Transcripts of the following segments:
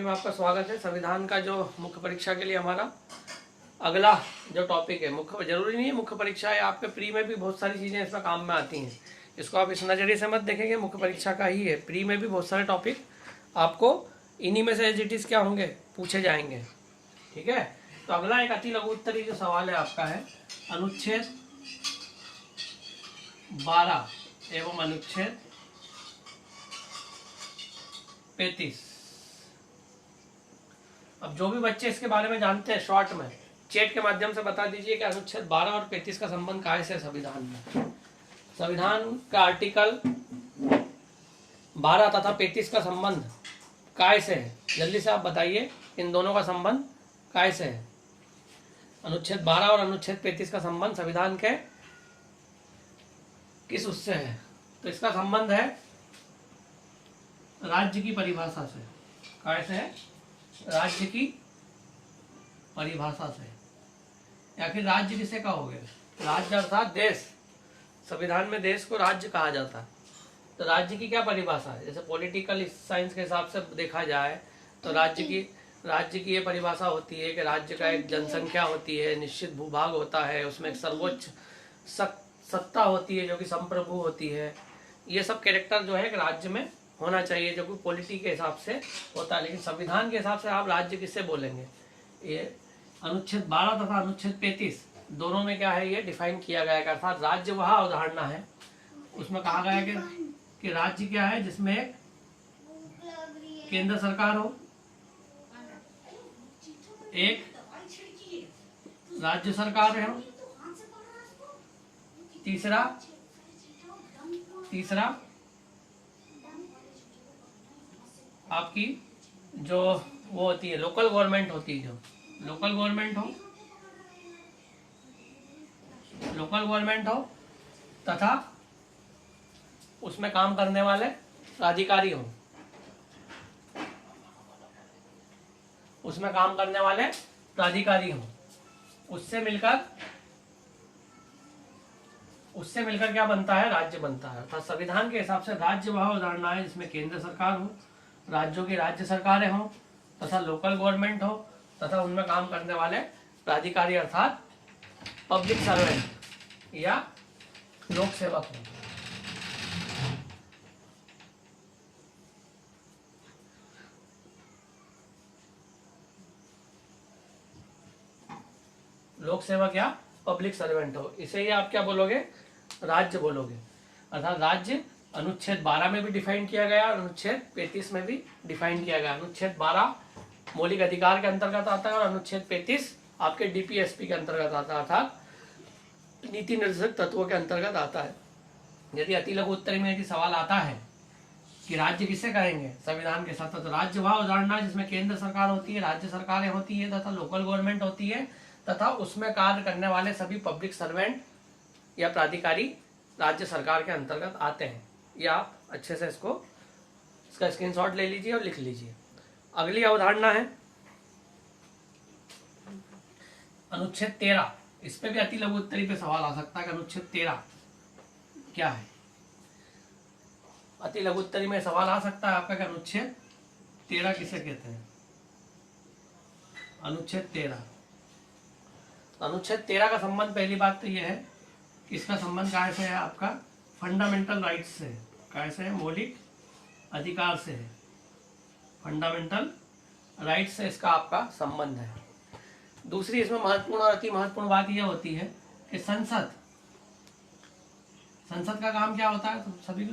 में आपका स्वागत है। संविधान का जो मुख्य परीक्षा के लिए हमारा अगला जो टॉपिक है, मुख्य जरूरी नहीं है मुख्य परीक्षा है, आपके प्री में भी बहुत सारी चीज़ें इसमें काम में आती हैं। इसको आप इस नज़रिए से मत देखेंगे मुख्य परीक्षा का ही है, प्री में भी बहुत सारे टॉपिक आपको इन्हीं में से एज इट इज़ क्या होंगे, पूछे जाएंगे। ठीक है, तो अगला एक अति लघु उत्तरीय जो सवाल है आपका है अनुच्छेद 12 एवं अनुच्छेद 35। अब जो भी बच्चे इसके बारे में जानते हैं शॉर्ट में चैट के माध्यम से बता दीजिए कि अनुच्छेद 12 और 35 का संबंध काय से संविधान में। संविधान का आर्टिकल 12 तथा 35 का संबंध काय से है, जल्दी से आप बताइए इन दोनों का संबंध काय से है। अनुच्छेद 12 और अनुच्छेद 35 का संबंध संविधान के किस उससे है? तो इसका संबंध है राज्य की परिभाषा से। काय से है? राज्य की परिभाषा से। या फिर राज्य किसे कहोगे? राज्य अर्थात देश। संविधान में देश को राज्य कहा जाता है। तो राज्य की क्या परिभाषा है? जैसे पॉलिटिकल साइंस के हिसाब से देखा जाए तो राज्य की ये परिभाषा होती है कि राज्य का एक जनसंख्या होती है, निश्चित भूभाग होता है, उसमें एक सर्वोच्च सत्ता होती है जो कि संप्रभु होती है। ये सब कैरेक्टर जो है राज्य में होना चाहिए जो कि पॉलिटी के हिसाब से होता है। लेकिन संविधान के हिसाब से आप राज्य किससे बोलेंगे? ये अनुच्छेद 12 तथा अनुच्छेद 35 दोनों में क्या है, ये डिफाइन किया गया है। अर्थात राज्य वह अवधारणा है, उसमें कहा गया है कि राज्य क्या है जिसमें एक केंद्र सरकार हो, एक राज्य सरकार हो, तीसरा आपकी जो वो होती है लोकल गवर्नमेंट होती है, जो लोकल गवर्नमेंट हो तथा उसमें काम करने वाले प्राधिकारी हो, उससे मिलकर क्या बनता है? राज्य बनता है। अर्थात संविधान के हिसाब से राज्य वह अवधारणा है जिसमें केंद्र सरकार हो, राज्यों की राज्य सरकारें हों तथा लोकल गवर्नमेंट हो तथा उनमें काम करने वाले प्राधिकारी अर्थात पब्लिक सर्वेंट या लोक सेवक हो। लोक सेवक या पब्लिक सर्वेंट हो, इसे ही आप क्या बोलोगे? राज्य बोलोगे। अर्थात राज्य अनुच्छेद 12 में भी डिफाइन किया गया और अनुच्छेद 35 में भी डिफाइन किया गया। अनुच्छेद 12 मौलिक अधिकार के अंतर्गत आता है और अनुच्छेद 35 आपके डीपीएसपी के अंतर्गत आता है, अर्थात नीति निर्देशक तत्वों के अंतर्गत आता है। यदि अति लघु उत्तरी में यदि सवाल आता है कि राज्य किसे कहेंगे संविधान के साथ, तो राज्य वह अवधारणा जिसमें केंद्र सरकार होती है, राज्य सरकारें होती है तथा लोकल गवर्नमेंट होती है तथा उसमें कार्य करने वाले सभी पब्लिक सर्वेंट या प्राधिकारी राज्य सरकार के अंतर्गत आते हैं। या आप अच्छे से इसका स्क्रीनशॉट ले लीजिए और लिख लीजिए। अगली अवधारणा है अनुच्छेद 13। इस पे भी अति लघु उत्तरी पे सवाल आ सकता है कि अनुच्छेद 13 क्या है। अति लघु उत्तरी में सवाल आ सकता है आपका कि अनुच्छेद 13 किसे कहते हैं? अनुच्छेद 13 का संबंध, पहली बात तो यह है कि इसका संबंध काय से है? आपका फंडामेंटल राइट्स से। काय से है? मौलिक अधिकार से है। फंडामेंटल राइट्स से इसका आपका संबंध है। दूसरी इसमें महत्वपूर्ण और अति महत्वपूर्ण बात यह होती है कि संसद का काम क्या होता है? तो सभी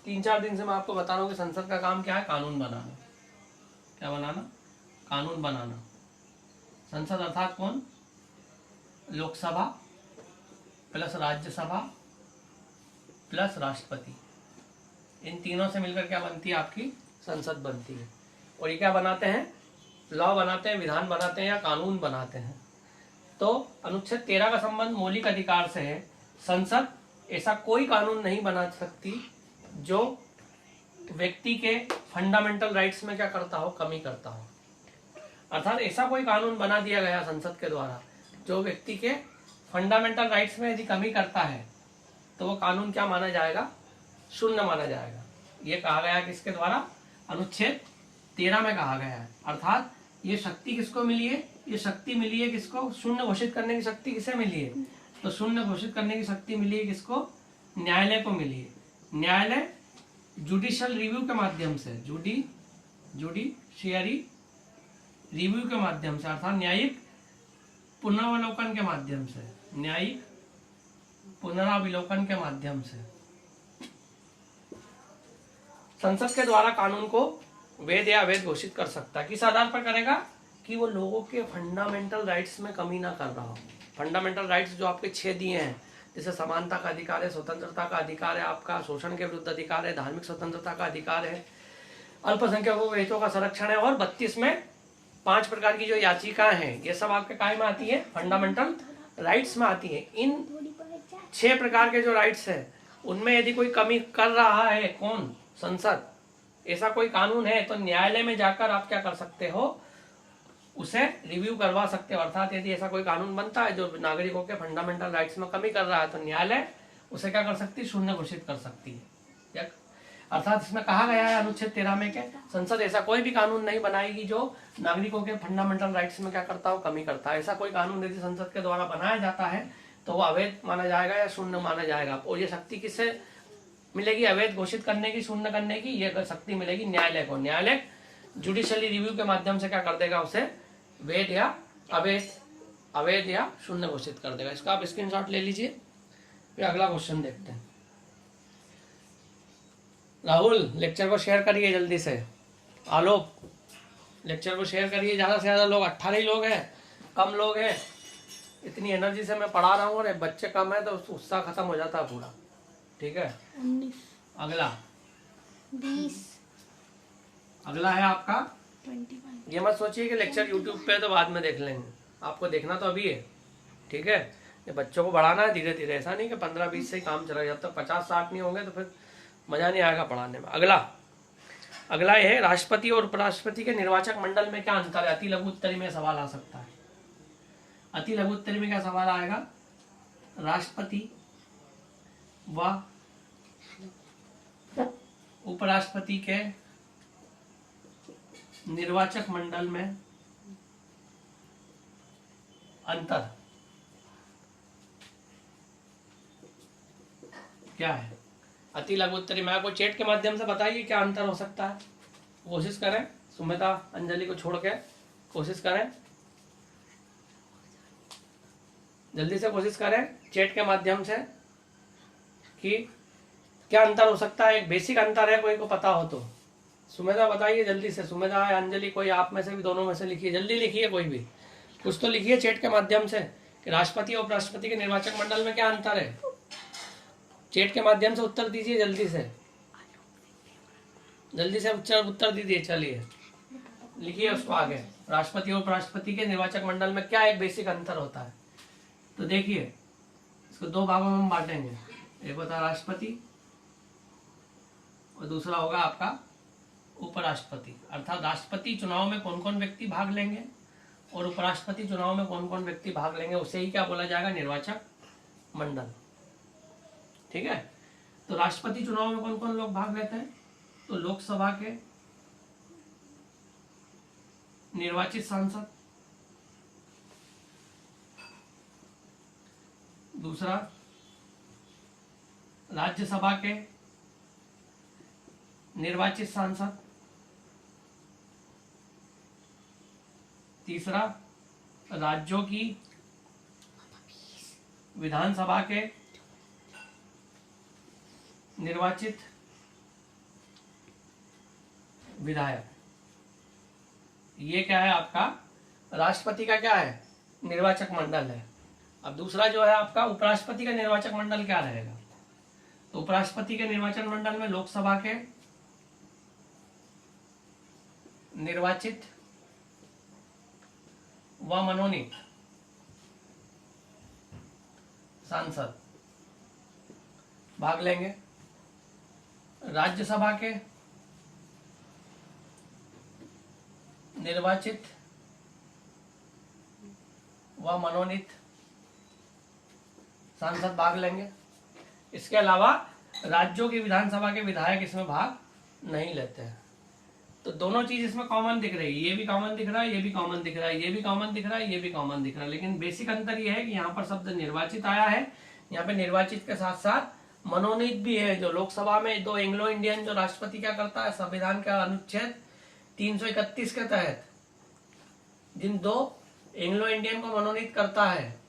3-4 दिन से मैं आपको बता रहा हूँ कि संसद का काम क्या है? कानून बनाना। क्या बनाना? कानून बनाना। संसद अर्थात कौन? लोकसभा प्लस राज्यसभा प्लस राष्ट्रपति, इन तीनों से मिलकर क्या बनती है? आपकी संसद बनती है। और ये क्या बनाते हैं? लॉ बनाते हैं, विधान बनाते हैं या कानून बनाते हैं। तो अनुच्छेद 13 का संबंध मौलिक अधिकार से है। संसद ऐसा कोई कानून नहीं बना सकती जो व्यक्ति के फंडामेंटल राइट्स में क्या करता हो? कमी करता हो। अर्थात ऐसा कोई कानून बना दिया गया संसद के द्वारा जो व्यक्ति के फंडामेंटल राइट्स में यदि कमी करता है तो वो कानून क्या माना जाएगा? शून्य माना जाएगा। ये कहा गया कि इसके द्वारा अनुच्छेद 13 में कहा गया है। अर्थात ये शक्ति किसको मिली है? ये शक्ति मिली है किसको? शून्य घोषित करने की शक्ति किसे मिली है? तो शून्य घोषित करने की शक्ति मिली है किसको? न्यायालय को मिली है। न्यायालय जुडिशियल रिव्यू के माध्यम से, जुडिशियरी रिव्यू के माध्यम से, अर्थात न्यायिक पुनरावलोकन के माध्यम से, न्यायिक पुनरावलोकन के माध्यम से संसद के द्वारा कानून को वैध या अवैध घोषित कर सकता है। किस आधार पर करेगा? कि वो लोगों के फंडामेंटल राइट्स में कमी ना कर रहा हो। फंडामेंटल राइट्स जो आपके 6 दिए हैं, जैसे समानता का अधिकार है, स्वतंत्रता का अधिकार है, आपका शोषण के विरुद्ध अधिकार है, धार्मिक स्वतंत्रता का अधिकार है, अल्पसंख्यकों के हितों का संरक्षण है, और 32 में 5 प्रकार की जो याचिकाएं हैं, ये सब आपके काय में आती है? फंडामेंटल राइट्स में आती है। इन 6 प्रकार के जो राइट्स है उनमें यदि कोई कमी कर रहा है, कौन? संसद। ऐसा कोई कानून है तो न्यायालय में जाकर आप क्या कर सकते हो? उसे रिव्यू करवा सकते हो। अर्थात यदि ऐसा कोई कानून बनता है जो नागरिकों के फंडामेंटल राइट्स में कमी कर रहा है तो न्यायालय उसे क्या कर सकती है? शून्य घोषित कर सकती है। अर्थात इसमें कहा गया है अनुच्छेद 13 में के संसद ऐसा कोई भी कानून नहीं बनाएगी जो नागरिकों के फंडामेंटल राइट्स में क्या करता हो? कमी करता है। ऐसा कोई कानून यदि संसद के द्वारा बनाया जाता है तो वो अवैध माना जाएगा या शून्य माना जाएगा। और ये शक्ति किससे मिलेगी? अवैध घोषित करने की, शून्य करने की, ये शक्ति मिलेगी न्यायालय को। न्यायालय जुडिशियली रिव्यू के माध्यम से क्या कर देगा? उसे वैध या अवैध या शून्य घोषित कर देगा। इसका आप स्क्रीनशॉट ले लीजिए। फिर अगला क्वेश्चन देखते हैं। राहुल लेक्चर को शेयर करिए जल्दी से। आलोक लेक्चर को शेयर करिए, ज्यादा से ज्यादा लोग। 18 ही लोग हैं, कम लोग हैं। इतनी एनर्जी से मैं पढ़ा रहा हूँ और बच्चे कम है तो उत्साह खत्म हो जाता है पूरा। ठीक है। 19 अगला 20 अगला है आपका 21। ये मत सोचिए कि लेक्चर यूट्यूब पे तो बाद में देख लेंगे, आपको देखना तो अभी है। ठीक है। ये बच्चों को बढ़ाना है धीरे धीरे, ऐसा नहीं कि 15-20 से ही काम चला। जब तक 50-60 नहीं होंगे तो फिर मजा नहीं आएगा पढ़ाने में। अगला ये है राष्ट्रपति और उपराष्ट्रपति के निर्वाचक मंडल में क्या अंतर है? अति लघु उत्तरी में सवाल आ सकता है। अति लघु उत्तरी में क्या सवाल आएगा? राष्ट्रपति व उपराष्ट्रपति के निर्वाचक मंडल में अंतर क्या है? अति लघु उत्तरी में आपको चैट के माध्यम से बताइए क्या अंतर हो सकता है। कोशिश करें, सुमिता अंजलि को छोड़ के कोशिश करें, जल्दी से कोशिश करें चैट के माध्यम से कि क्या अंतर हो सकता है। एक बेसिक अंतर है, कोई को पता हो तो सुमिता बताइए जल्दी से। सुमिता है, अंजलि, कोई आप में से भी, दोनों में से लिखिए, जल्दी लिखिए, कोई भी कुछ तो लिखिए चैट के माध्यम से कि राष्ट्रपति और उपराष्ट्रपति के निर्वाचक मंडल में क्या अंतर है। चैट के माध्यम से उत्तर दीजिए जल्दी से, जल्दी से उत्तर दीजिए। चलिए लिखिए उसको आगे। राष्ट्रपति और उपराष्ट्रपति के निर्वाचक मंडल में क्या एक बेसिक अंतर होता है? तो देखिए इसको 2 भागों में हम बांटेंगे। एक होता है राष्ट्रपति और दूसरा होगा आपका उपराष्ट्रपति। अर्थात राष्ट्रपति चुनाव में कौन कौन व्यक्ति भाग लेंगे और उपराष्ट्रपति चुनाव में कौन कौन व्यक्ति भाग लेंगे, उसे ही क्या बोला जाएगा? निर्वाचक मंडल। ठीक है। तो राष्ट्रपति चुनाव में कौन कौन लोग भाग लेते हैं? तो लोकसभा के निर्वाचित सांसद, दूसरा राज्यसभा के निर्वाचित सांसद, तीसरा राज्यों की विधानसभा के निर्वाचित विधायक। ये क्या है आपका? राष्ट्रपति का क्या है? निर्वाचक मंडल है। अब दूसरा जो है आपका उपराष्ट्रपति का निर्वाचक मंडल क्या रहेगा? तो उपराष्ट्रपति के निर्वाचन मंडल में लोकसभा के निर्वाचित व मनोनीत सांसद भाग लेंगे। राज्यसभा के निर्वाचित व मनोनीत सांसद भाग लेंगे। इसके अलावा राज्यों की विधानसभा के विधायक इसमें भाग नहीं लेते हैं। तो दोनों चीज इसमें कॉमन दिख रही है, ये भी कॉमन दिख रहा है, ये भी कॉमन दिख रहा है, ये भी कॉमन दिख रहा है, ये भी कॉमन दिख रहा है, लेकिन बेसिक अंतर ये है कि यहाँ पर शब्द निर्वाचित आया है, यहाँ पे निर्वाचित के साथ साथ मनोनीत भी है। जो लोकसभा में दो एंग्लो इंडियन जो राष्ट्रपति क्या करता है, संविधान का अनुच्छेद 331 के तहत जिन दो एंग्लो इंडियन को मनोनीत करता है,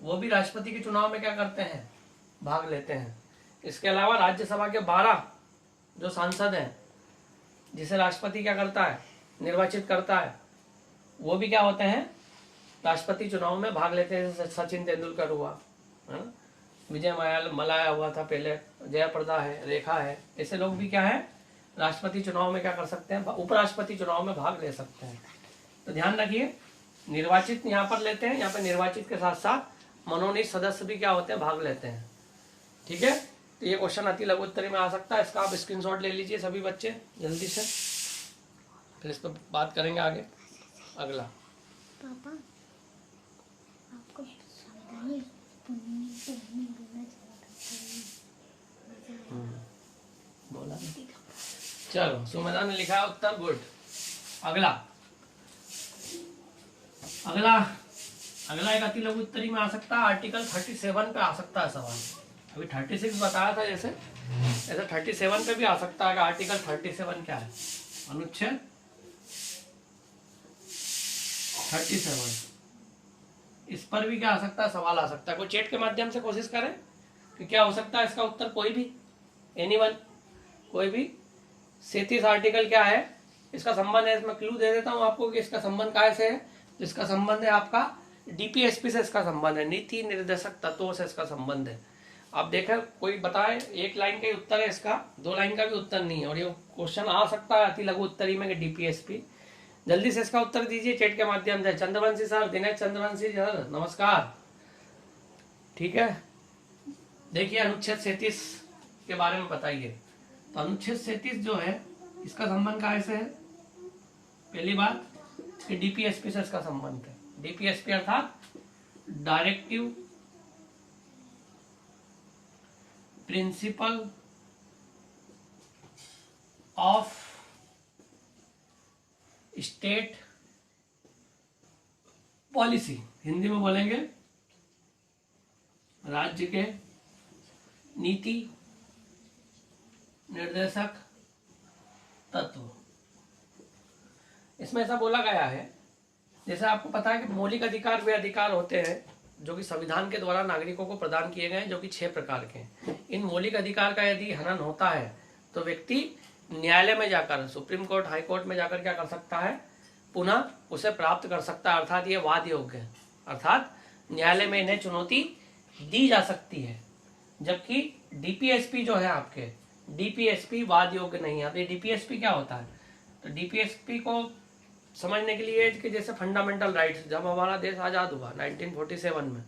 वो भी राष्ट्रपति के चुनाव में क्या करते हैं, भाग लेते हैं। इसके अलावा राज्यसभा के 12 जो सांसद हैं, जिसे राष्ट्रपति क्या करता है, निर्वाचित करता है, वो भी क्या होते हैं, राष्ट्रपति चुनाव में भाग लेते हैं। जैसे सचिन तेंदुलकर हुआ, है ना, विजय मल्ल्या हुआ था पहले, जयाप्रदा है, रेखा है, ऐसे लोग भी क्या है, राष्ट्रपति चुनाव में क्या कर सकते हैं, उपराष्ट्रपति चुनाव में भाग ले सकते हैं। तो ध्यान रखिए, निर्वाचित यहाँ पर लेते हैं, यहाँ पे निर्वाचित के साथ साथ मनोनीत सदस्य भी क्या होते हैं, भाग लेते हैं। ठीक है, तो ये क्वेश्चन अति लघु उत्तरी में आ सकता है, इसका आप स्क्रीनशॉट ले लीजिए सभी बच्चे जल्दी से, फिर इस पर बात करेंगे आगे। अगला पापा, आपको संविधान में बोलना बोला नहीं। चलो, सुमेधा ने लिखा है उत्तर, गुड। अगला अगला अगला एक अति लघु उत्तरी में आ सकता है, आर्टिकल 37 पे आ सकता है सवाल। अभी 36 बताया था, जैसे ऐसे 37 पे भी आ सकता है कि आर्टिकल 37 क्या है, अनुच्छेद 37, इस पर भी क्या आ सकता है, सवाल आ सकता है। कोई चैट के माध्यम से कोशिश करें कि क्या हो सकता है इसका उत्तर, कोई भी, एनीवन, कोई भी। 37 आर्टिकल क्या है, इसका संबंध है, इसमें क्लू दे देता हूं आपको कि इसका संबंध काय से है। इसका संबंध है आपका डीपीएसपी से, इसका संबंध है नीति निर्देशक तत्वों से, इसका संबंध है। आप देखें, कोई बताए, एक लाइन का ही उत्तर है इसका, 2 लाइन का भी उत्तर नहीं है, और ये क्वेश्चन आ सकता है अति लघु उत्तरी में कि डीपीएसपी। जल्दी से इसका उत्तर दीजिए चैट के माध्यम से। चंद्रवंशी सर, दिनेश चंद्रवंशी सर, नमस्कार। ठीक है, देखिए अनुच्छेद 37 के बारे में बताइए। तो अनुच्छेद 37 जो है, इसका संबंध काय से है, पहली बात कि डीपीएसपी से इसका संबंध है। डीपीएसपी अर्थात directive principle of state policy, Hindi में बोलेंगे राज्य के नीति निर्देशक तत्व। इसमें ऐसा बोला गया है, जैसे आपको पता है कि मौलिक अधिकार वे अधिकार होते हैं जो कि संविधान के द्वारा नागरिकों को प्रदान किए गए हैं, जो कि 6 प्रकार के हैं। इन मौलिक अधिकार का यदि हनन होता है तो व्यक्ति न्यायालय में जाकर, सुप्रीम कोर्ट, हाई कोर्ट में जाकर क्या कर सकता है, पुनः उसे प्राप्त कर सकता है, अर्थात ये वाद योग्य है, अर्थात न्यायालय में इन्हें चुनौती दी जा सकती है। जबकि डीपीएसपी जो है आपके, डीपीएसपी वाद योग्य नहीं है। अब ये डीपीएसपी क्या होता है, तो डीपीएसपी को समझने के लिए कि जैसे फंडामेंटल राइट्स, जब हमारा देश आजाद हुआ 1947 में,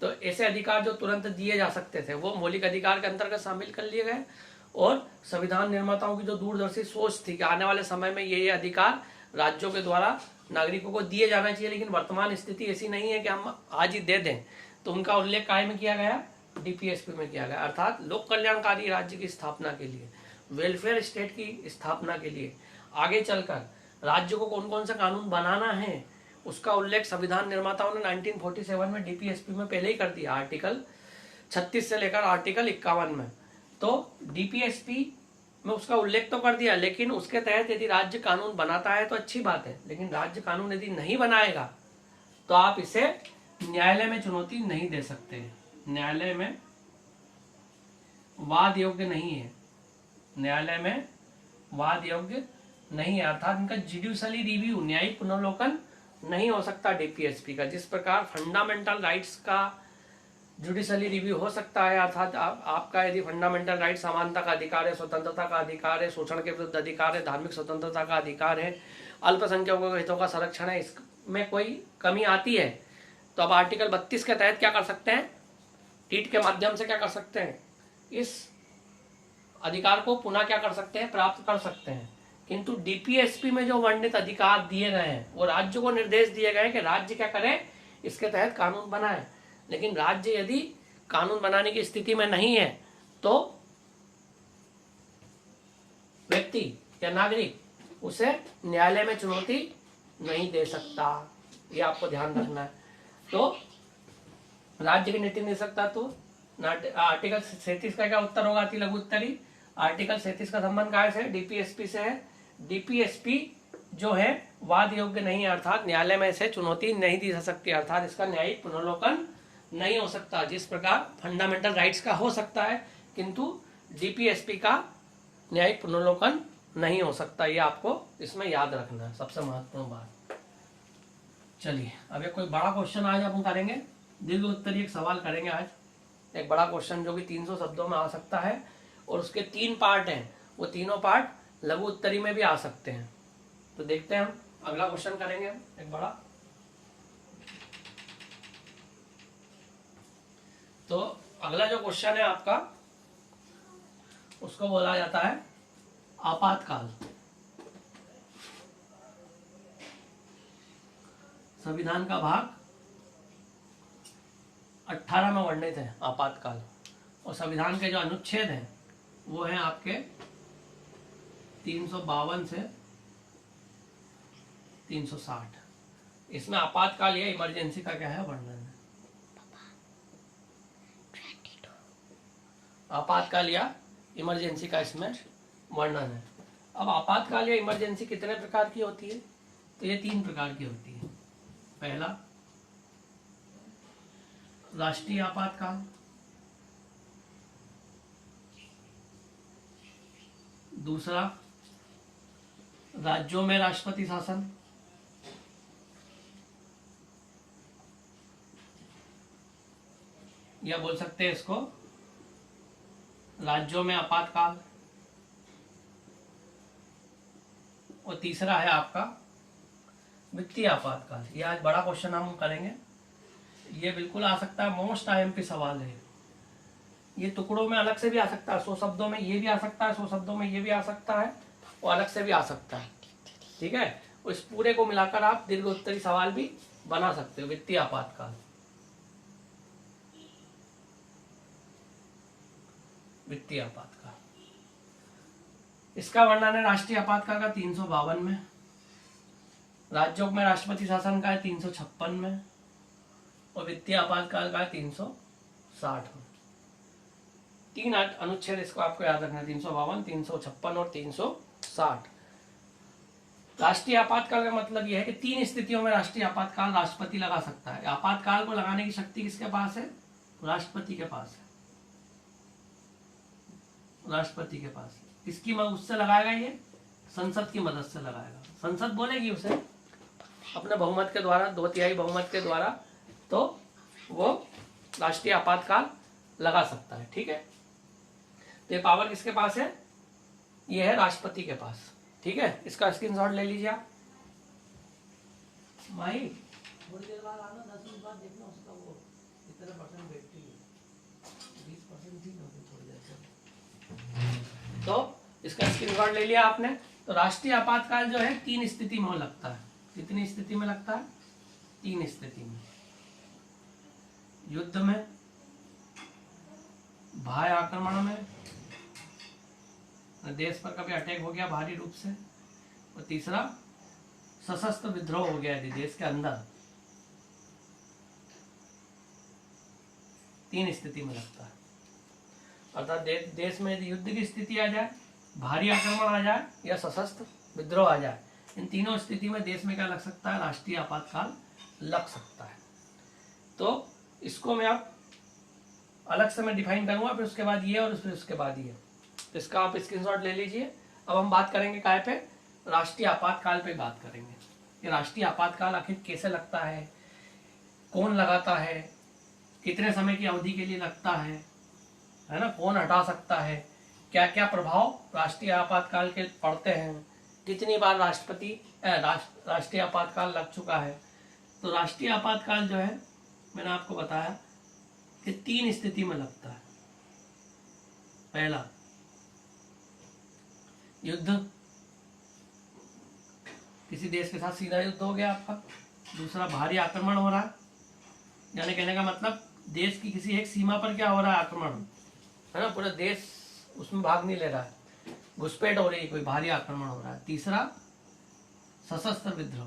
तो ऐसे अधिकार जो तुरंत दिए जा सकते थे वो मौलिक अधिकार के अंतर्गत शामिल कर लिए गए। और संविधान निर्माताओं की जो दूरदर्शी सोच थी कि आने वाले समय में ये अधिकार राज्यों के द्वारा नागरिकों को दिए जाना चाहिए, लेकिन वर्तमान स्थिति ऐसी नहीं है कि हम आज ही दे दें, तो उनका उल्लेख काय में किया गया, डीपीएसपी में किया गया, अर्थात लोक कल्याणकारी राज्य की स्थापना के लिए, वेलफेयर स्टेट की स्थापना के लिए, आगे चलकर राज्य को कौन कौन सा कानून बनाना है उसका उल्लेख संविधान निर्माताओं ने 1947 में डीपीएसपी में पहले ही कर दिया, आर्टिकल 36 से लेकर आर्टिकल 51 में। तो डीपीएसपी में उसका उल्लेख तो कर दिया, लेकिन उसके तहत यदि राज्य कानून बनाता है तो अच्छी बात है, लेकिन राज्य कानून यदि नहीं बनाएगा तो आप इसे न्यायालय में चुनौती नहीं दे सकते, न्यायालय में वाद योग्य नहीं है, न्यायालय में वाद योग्य नहीं है, अर्थात इनका जुडिशली रिव्यू, न्यायिक पुनर्लोकन नहीं हो सकता डीपीएसपी का। जिस प्रकार फंडामेंटल राइट्स का जुडिशली रिव्यू हो सकता है, अर्थात आपका यदि फंडामेंटल राइट, समानता का अधिकार है, स्वतंत्रता का अधिकार है, शोषण के विरुद्ध अधिकार है, धार्मिक स्वतंत्रता का अधिकार है, अल्पसंख्यकों के हितों का संरक्षण है, इसमें कोई कमी आती है तो अब आर्टिकल 32 के तहत क्या कर सकते हैं, टीट के माध्यम से क्या कर सकते हैं, इस अधिकार को पुनः क्या कर सकते हैं, प्राप्त कर सकते हैं। किंतु डीपीएसपी में जो वर्णित अधिकार दिए गए हैं वो राज्य को निर्देश दिए गए कि राज्य क्या करे, इसके तहत कानून बनाए। लेकिन राज्य यदि कानून बनाने की स्थिति में नहीं है तो व्यक्ति या नागरिक उसे न्यायालय में चुनौती नहीं दे सकता। ये आपको ध्यान रखना है। तो राज्य की नीति नहीं दे सकता तो आर्टिकल 37 का क्या उत्तर होगा? अति लघु उत्तरी। आर्टिकल 37 का संबंध काय से? डीपीएसपी से है। डीपीएसपी जो है वाद योग्य नहीं है, अर्थात न्यायालय में इसे चुनौती नहीं दी जा सकती, अर्थात इसका न्यायिक पुनर्लोकन नहीं हो सकता। जिस प्रकार फंडामेंटल राइट्स का हो सकता है, किंतु डीपीएसपी का न्यायिक पुनर्लोकन नहीं हो सकता। ये आपको इसमें याद रखना है, सबसे महत्वपूर्ण बात। चलिए अब एक कोई बड़ा क्वेश्चन आज हम करेंगे, दीर्घ उत्तरीय एक सवाल करेंगे आज। एक बड़ा क्वेश्चन जो कि 300 शब्दों में आ सकता है और उसके 3 पार्ट हैं, वो तीनों पार्ट लघु उत्तरी में भी आ सकते हैं। तो देखते हैं हम अगला क्वेश्चन करेंगे हम एक बड़ा। तो अगला जो क्वेश्चन है आपका, उसको बोला जाता है आपातकाल। संविधान का भाग 18 में वर्णित है आपातकाल, और संविधान के जो अनुच्छेद हैं वो हैं आपके 352 से 360। इसमें आपातकाल या इमरजेंसी का क्या है? वर्णन है। आपातकाल या इमरजेंसी का इसमें वर्णन है। अब आपातकाल या इमरजेंसी कितने प्रकार की होती है? तो ये 3 प्रकार की होती है। पहला राष्ट्रीय आपातकाल, दूसरा राज्यों में राष्ट्रपति शासन, या बोल सकते हैं इसको राज्यों में आपातकाल, और तीसरा है आपका वित्तीय आपातकाल। ये आज बड़ा क्वेश्चन हम करेंगे, ये बिल्कुल आ सकता है, मोस्ट आईएमपी सवाल है। ये टुकड़ों में अलग से भी आ सकता है, 100 शब्दों में ये भी आ सकता है, 100 शब्दों में ये भी आ सकता है, और अलग से भी आ सकता है। ठीक है, इस पूरे को मिलाकर आप दीर्घ उत्तरी सवाल भी बना सकते हो। वित्तीय आपातकाल, वित्तीय आपातकाल, इसका वर्णन है राष्ट्रीय आपातकाल का 352 में, राज्यों में राष्ट्रपति शासन का है 356 में, और वित्तीय आपातकाल का है 360 में। 3 अनुच्छेद इसको आपको याद रखना है, 352, 356 और 360। राष्ट्रीय आपातकाल का मतलब यह है कि 3 स्थितियों में राष्ट्रीय आपातकाल राष्ट्रपति लगा सकता है। आपातकाल को लगाने की शक्ति किसके पास है? राष्ट्रपति के पास है, राष्ट्रपति के पास। किसकी मदद से लगाएगा? ये संसद की मदद से लगाएगा। संसद बोलेगी उसे अपने बहुमत के द्वारा, 2/3 बहुमत के द्वारा, तो वो राष्ट्रीय आपातकाल लगा सकता है। ठीक है, तो ये पावर किसके पास है? ये है राष्ट्रपति के पास। ठीक है, इसका स्क्रीनशॉट ले लीजिए आप। माही थोड़ी देर बाद आना, 10 मिनट बाद देखना उसका वो कितने % बैटरी है, 20% थी ना थोड़ी देर से। तो इसका स्क्रीनशॉट ले लिया आपने। तो राष्ट्रीय आपातकाल जो है 3 स्थिति में लगता है। कितनी स्थिति में लगता है? 3 स्थिति में। युद्ध में, बाह्य आक्रमण में, देश पर कभी अटैक हो गया भारी रूप से, और तीसरा सशस्त्र विद्रोह हो गया यदि देश के अंदर। 3 स्थिति में लगता है, अर्थात देश में यदि युद्ध की स्थिति आ जाए, भारी आक्रमण आ जाए, या सशस्त्र विद्रोह आ जाए, इन तीनों स्थिति में देश में क्या लग सकता है? राष्ट्रीय आपातकाल लग सकता है। तो इसको मैं आप अलग से मैं डिफाइन करूंगा, फिर उसके बाद ये और फिर उसके बाद ये। तो इसका आप स्क्रीनशॉट ले लीजिए। अब हम बात करेंगे काय पे? राष्ट्रीय आपातकाल पे बात करेंगे कि राष्ट्रीय आपातकाल आखिर कैसे लगता है, कौन लगाता है, कितने समय की अवधि के लिए लगता है ना, कौन हटा सकता है, क्या क्या प्रभाव राष्ट्रीय आपातकाल के पड़ते हैं, कितनी बार राष्ट्रीय आपातकाल लग चुका है। तो राष्ट्रीय आपातकाल जो है मैंने आपको बताया कि 3 स्थिति में लगता है। पहला युद्ध, किसी देश के साथ सीधा युद्ध हो गया आपका। दूसरा भारी आक्रमण हो रहा है, यानी कहने का मतलब देश की किसी एक सीमा पर क्या हो रहा है? आक्रमण, है ना, पूरा देश उसमें भाग नहीं ले रहा है, घुसपैठ हो रही है, कोई भारी आक्रमण हो रहा है। तीसरा सशस्त्र विद्रोह,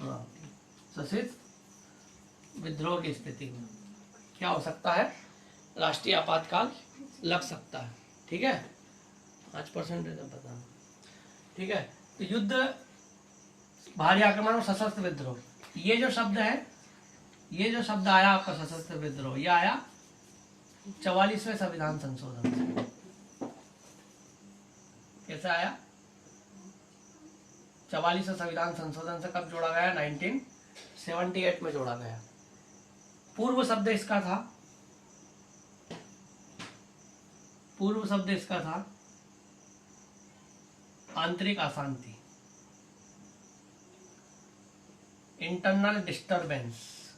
हाँ, सशस्त्र विद्रोह की स्थिति में क्या हो सकता है, राष्ट्रीय आपातकाल लग सकता है। ठीक है, 5% पता, ठीक है। तो युद्ध, भारी आक्रमण और सशस्त्र विद्रोह, ये जो शब्द है, ये जो शब्द आया आपका सशस्त्र विद्रोह, ये आया 44वें संविधान संशोधन से। कैसे आया? 44वें संविधान संशोधन से कब जोड़ा गया? 1978 में जोड़ा गया। पूर्व शब्द इसका था, पूर्व शब्द इसका था आंतरिक अशांति, इंटरनल डिस्टरबेंस।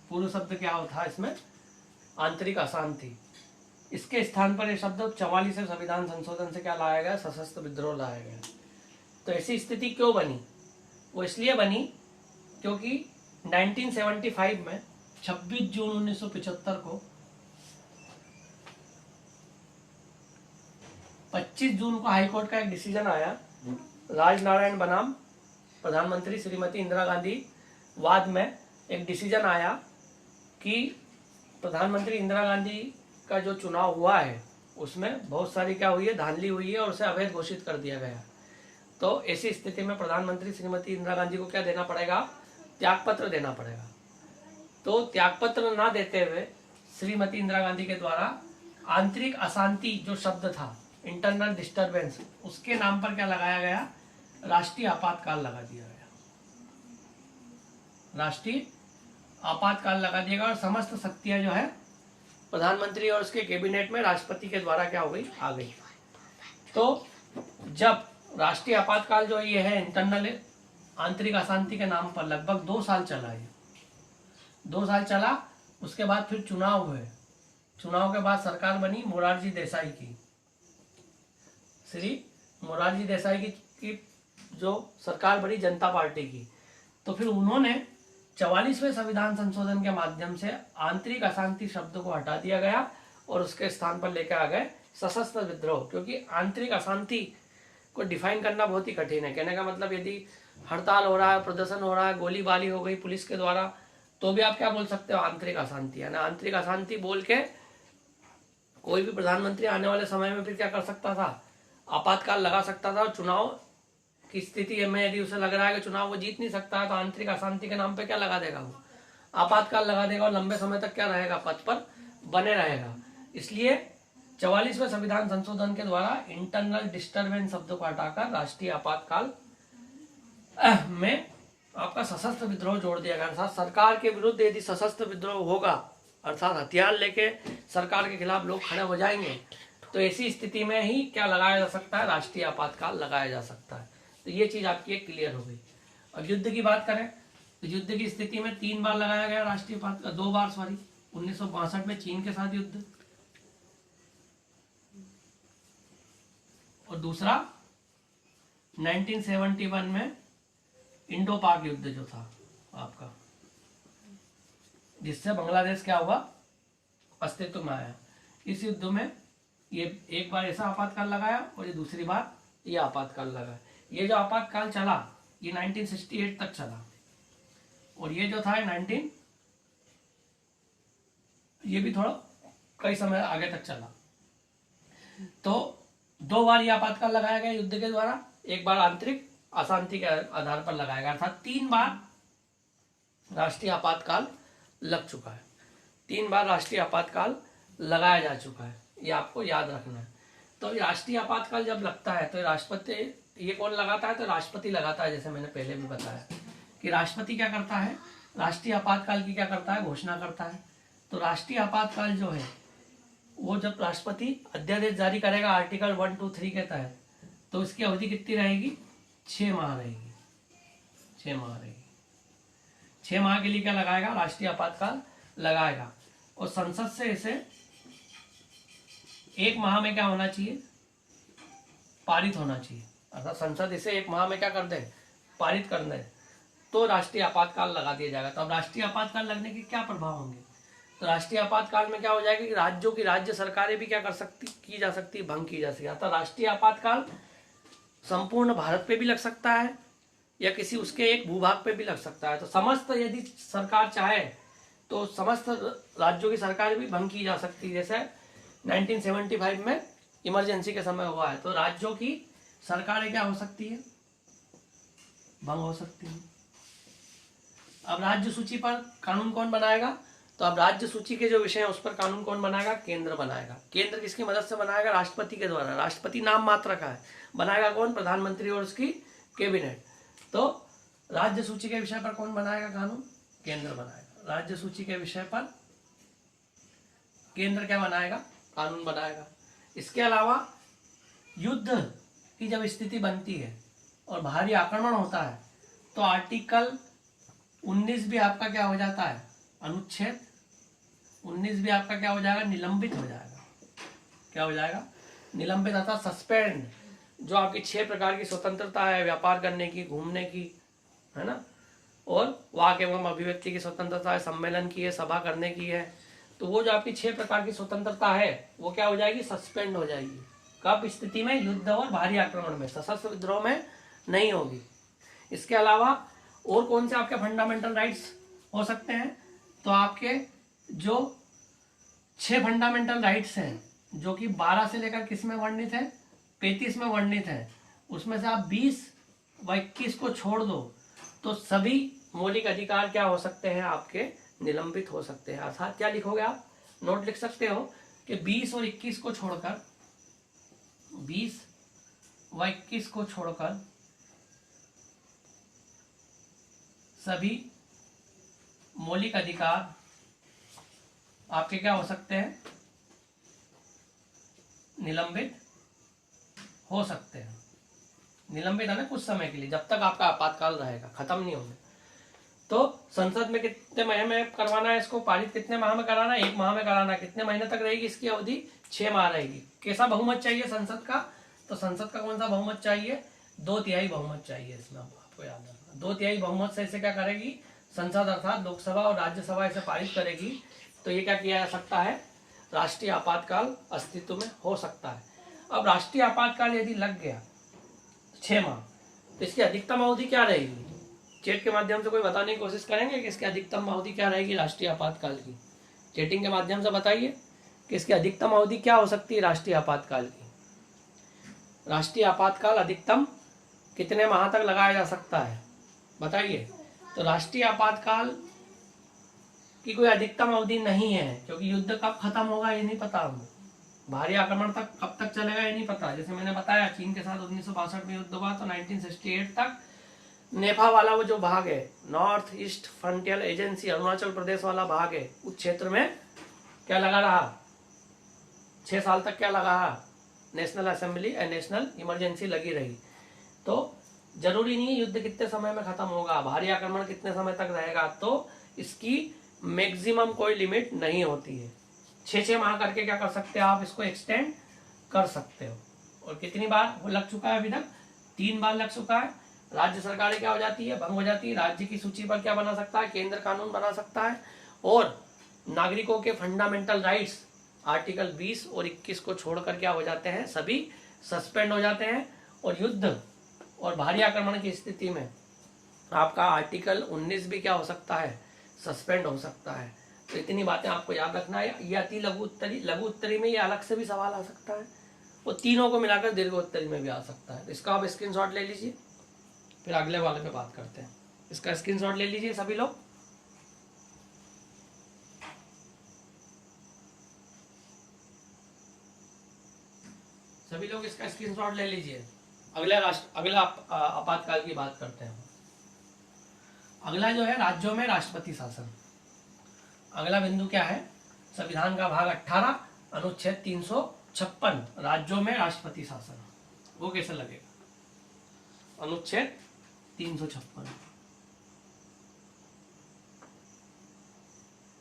पूर्व शब्द क्या होता है इसमें? आंतरिक अशांति। इसके स्थान पर यह शब्द 44वें संविधान संशोधन से क्या लाया गया? सशस्त्र विद्रोह लाया गया। तो ऐसी स्थिति क्यों बनी? वो इसलिए बनी क्योंकि 1975 में 26 जून 1975 को 25 जून को हाईकोर्ट का एक डिसीजन आया, राजनारायण बनाम प्रधानमंत्री श्रीमती इंदिरा गांधी वाद में एक डिसीजन आया कि प्रधानमंत्री इंदिरा गांधी का जो चुनाव हुआ है उसमें बहुत सारी क्या हुई है? धांधली हुई है और उसे अवैध घोषित कर दिया गया। तो ऐसी स्थिति में प्रधानमंत्री श्रीमती इंदिरा गांधी को क्या देना पड़ेगा? त्यागपत्र देना पड़ेगा। तो त्यागपत्र ना देते हुए श्रीमती इंदिरा गांधी के द्वारा आंतरिक अशांति जो शब्द था, इंटरनल डिस्टरबेंस, उसके नाम पर क्या लगाया गया? राष्ट्रीय आपातकाल लगा दिया गया। राष्ट्रीय आपातकाल लगा दिया गया और समस्त शक्तियां जो है प्रधानमंत्री और उसके कैबिनेट में राष्ट्रपति के द्वारा क्या हो गई? आ गई। तो जब राष्ट्रीय आपातकाल जो ये है इंटरनल आंतरिक अशांति के नाम पर लगभग 2 साल चला, ये 2 साल चला। उसके बाद फिर चुनाव हुए, चुनाव के बाद सरकार बनी मोरारजी देसाई की, श्री मोरारजी देसाई की जो सरकार बनी जनता पार्टी की। तो फिर उन्होंने 44वें संविधान संशोधन के माध्यम से आंतरिक अशांति शब्द को हटा दिया गया और उसके स्थान पर लेकर आ गए सशस्त्र विद्रोह। क्योंकि आंतरिक अशांति को डिफाइन करना बहुत ही कठिन है। कहने का मतलब यदि हड़ताल हो रहा है, प्रदर्शन हो रहा है, गोलीबारी हो गई पुलिस के द्वारा, तो भी आप क्या बोल सकते हो? आंतरिक अशांति। यानी आंतरिक अशांति बोल के कोई भी प्रधानमंत्री आने वाले समय में फिर क्या कर सकता था? आपातकाल लगा सकता था। और चुनाव की स्थिति में यदि उसे लग रहा है कि चुनाव वो जीत नहीं सकता है, तो आंतरिक अशांति के नाम पे क्या लगा देगा? वो आपातकाल लगा देगा और लंबे समय तक क्या रहेगा? पद पर बने रहेगा। इसलिए 44वें संविधान संशोधन के द्वारा इंटरनल डिस्टरबेंस शब्द को हटाकर राष्ट्रीय आपातकाल में आपका सशस्त्र विद्रोह जोड़ दिया गया। अर्थात सरकार के विरुद्ध यदि सशस्त्र विद्रोह होगा, अर्थात हथियार लेके सरकार के खिलाफ लोग खड़े हो जाएंगे, तो ऐसी स्थिति में ही क्या लगाया जा सकता है? राष्ट्रीय आपातकाल लगाया जा सकता है। तो ये चीज आपकी एक क्लियर हो गई। अब युद्ध की बात करें तो युद्ध की स्थिति में 3 बार लगाया गया राष्ट्रीय आपातकाल, 2 बार 1962 में चीन के साथ युद्ध, और दूसरा 1971 में इंडो पाक युद्ध जो था आपका, जिससे बांग्लादेश क्या हुआ? अस्तित्व में आया। इस युद्ध में ये एक बार ऐसा आपातकाल लगाया और ये दूसरी बार ये आपातकाल लगाया। ये जो आपातकाल चला ये 1968 तक चला, और ये जो था 19 ये भी थोड़ा कई समय आगे तक चला। तो 2 बार ये आपातकाल लगाया गया युद्ध के द्वारा, एक बार आंतरिक अशांति के आधार पर लगाया गया था। 3 बार राष्ट्रीय आपातकाल लग चुका है, 3 बार राष्ट्रीय आपातकाल लगाया जा चुका है, ये आपको याद रखना है। तो राष्ट्रीय आपातकाल जब लगता है तो राष्ट्रपति, ये कौन लगाता है? तो राष्ट्रपति लगाता है। जैसे मैंने पहले भी बताया कि राष्ट्रपति क्या करता है? राष्ट्रीय आपातकाल की क्या करता है? घोषणा करता है। तो राष्ट्रीय आपातकाल जो है वो जब राष्ट्रपति अध्यादेश जारी करेगा आर्टिकल 1, 2, 3 के तहत, तो इसकी अवधि कितनी रहेगी? 6 माह रहेगी। 6 माह रहेगी। 6 माह के लिए क्या लगाएगा? राष्ट्रीय आपातकाल लगाएगा। और संसद से इसे 1 माह में क्या होना चाहिए? पारित होना चाहिए। अर्थात संसद इसे 1 माह में क्या कर दे? पारित कर दे, तो राष्ट्रीय आपातकाल लगा दिया जाएगा। तो अब राष्ट्रीय आपातकाल लगने के क्या प्रभाव होंगे? तो राष्ट्रीय आपातकाल में क्या हो जाएगा कि राज्यों की राज्य सरकारें भी क्या कर सकती, की जा सकती, भंग की जा सकती है। अर्थात राष्ट्रीय आपातकाल संपूर्ण भारत पे भी लग सकता है या किसी उसके एक भूभाग पे भी लग सकता है। तो समस्त यदि सरकार चाहे तो समस्त राज्यों की सरकार भी भंग की जा सकती है, जैसे 1975 में इमरजेंसी के समय हुआ है। तो राज्यों की सरकारें क्या हो सकती है, भंग हो सकती है। अब राज्य सूची पर कानून कौन बनाएगा, तो अब राज्य सूची के जो विषय है उस पर कानून कौन बनाएगा, केंद्र बनाएगा। केंद्र किसकी मदद से बनाएगा, राष्ट्रपति के द्वारा। राष्ट्रपति नाम मात्र का है, बनाएगा कौन, प्रधानमंत्री और उसकी कैबिनेट। तो राज्य सूची के विषय पर कौन बनाएगा कानून, केंद्र बनाएगा। राज्य सूची के विषय पर केंद्र क्या बनाएगा, कानून बनाएगा। इसके अलावा युद्ध की जब स्थिति बनती है और भारी आक्रमण होता है तो आर्टिकल 19 भी आपका क्या हो जाता है, अनुच्छेद 19 भी आपका क्या हो जाएगा, निलंबित हो जाएगा। क्या हो जाएगा, निलंबित अर्थात सस्पेंड। जो आपकी 6 प्रकार की स्वतंत्रता है, व्यापार करने की, घूमने की, है ना, और वाक एवं अभिव्यक्ति की स्वतंत्रता है, सम्मेलन की है, सभा करने की है, तो वो जो आपकी 6 प्रकार की स्वतंत्रता है वो क्या हो जाएगी, सस्पेंड हो जाएगी। कब स्थिति में, युद्ध और भारी आक्रमण में, सशस्त्र विद्रोह में नहीं होगी। इसके अलावा और कौन से आपके फंडामेंटल राइट्स हो सकते हैं, तो आपके जो 6 फंडामेंटल राइट्स हैं जो कि 12 से लेकर किस में वर्णित है, 35 में वर्णित है, उसमें से आप 20 व 21 को छोड़ दो तो सभी मौलिक अधिकार क्या हो सकते हैं, आपके निलंबित हो सकते हैं। अर्थात क्या लिखोगे आप, नोट लिख सकते हो कि 20 और 21 को छोड़कर, 20 व 21 को छोड़कर सभी मौलिक अधिकार आपके क्या हो सकते हैं, निलंबित हो सकते हैं। निलंबित है ना कुछ समय के लिए, जब तक आपका आपातकाल रहेगा, खत्म नहीं होने। तो संसद में कितने महीने में करवाना है इसको, पारित कितने माह में कराना है, 1 माह में कराना है। कितने महीने तक रहेगी इसकी अवधि, 6 माह रहेगी। कैसा बहुमत चाहिए संसद का, तो संसद का कौन सा बहुमत चाहिए, 2/3 बहुमत चाहिए। इसमें आपको याद रखना, 2/3 बहुमत से इसे क्या करेगी संसद, अर्थात लोकसभा और राज्यसभा इसे पारित करेगी। तो ये क्या किया जा सकता है, राष्ट्रीय आपातकाल अस्तित्व में हो सकता है। अब राष्ट्रीय आपातकाल यदि लग गया 6 माह, तो इसकी अधिकतम अवधि क्या रहेगी, चैट के माध्यम से कोई बताने की कोशिश करेंगे कि इसकी अधिकतम अवधि क्या रहेगी राष्ट्रीय आपातकाल की। चैटिंग के माध्यम से बताइए कि इसकी अधिकतम अवधि क्या हो सकती है राष्ट्रीय आपातकाल की। राष्ट्रीय आपातकाल अधिकतम कितने माह तक लगाया जा सकता है, बताइए। तो राष्ट्रीय आपातकाल की कोई अधिकतम अवधि नहीं है, क्योंकि युद्ध कब खत्म होगा ये नहीं पता हमको, भारी आक्रमण तक कब तक चलेगा ये नहीं पता। जैसे मैंने बताया चीन के साथ 1962 में युद्ध हुआ, तो 1968 तक नेफा वाला वो जो भाग है, north east frontier agency, Arunachal Pradesh वाला भाग है, उस क्षेत्र में क्या लगा रहा, 6 साल तक क्या लगा रहा, national assembly and national emergency लगी रही। तो जरूरी नहीं युद्ध कितने समय में खत्म होगा, भारी आक्रमण कितने समय तक रहेगा, तो इसकी मैक्सिमम कोई लिमिट नहीं होती है। 6 माह करके क्या कर सकते हो आप, इसको एक्सटेंड कर सकते हो। और कितनी बार वो लग चुका है अभी तक, 3 बार लग चुका है। राज्य सरकारें क्या हो जाती है, भंग हो जाती है। राज्य की सूची पर क्या बना सकता है, केंद्र कानून बना सकता है। और नागरिकों के फंडामेंटल राइट्स आर्टिकल 20 और 21 को छोड़कर क्या हो जाते हैं, सभी सस्पेंड हो जाते हैं। और युद्ध और भारी आक्रमण की स्थिति में आपका आर्टिकल 19 भी क्या हो सकता है, सस्पेंड हो सकता है। तो इतनी बातें आपको याद रखना है। ये अति लघु उत्तरी, लघु उत्तरी में ये अलग से भी सवाल आ सकता है, वो तीनों को मिलाकर दीर्घ उत्तरी में भी आ सकता है। इसका आप स्क्रीनशॉट ले लीजिए, फिर अगले वाले पे बात करते हैं। इसका स्क्रीनशॉट ले लीजिए सभी लोग। सभी लोग इसका स्क्रीनशॉट ले लीजिए। अगला आपातकाल की बात करते हैं। अगला जो है राज्यों में राष्ट्रपति शासन। अगला बिंदु क्या है, संविधान का भाग 18 अनुच्छेद 356 राज्यों में राष्ट्रपति शासन, वो कैसे लगेगा। अनुच्छेद 356,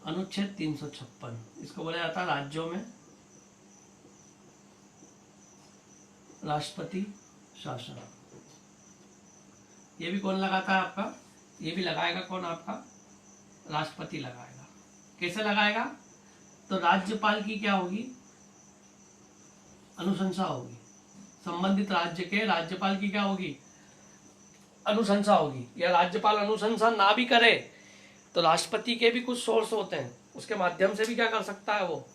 अनुच्छेद 356 इसको बोला जाता है राज्यों में राष्ट्रपति शासन। ये भी कौन लगाता है आपका, ये भी लगाएगा कौन, आपका राष्ट्रपति लगाएगा। कैसे लगाएगा, तो राज्यपाल की क्या होगी, अनुशंसा होगी। संबंधित राज्य के राज्यपाल की क्या होगी, अनुशंसा होगी। या राज्यपाल अनुशंसा ना भी करे तो राष्ट्रपति के भी कुछ सोर्स होते हैं, उसके माध्यम से भी क्या कर सकता है वो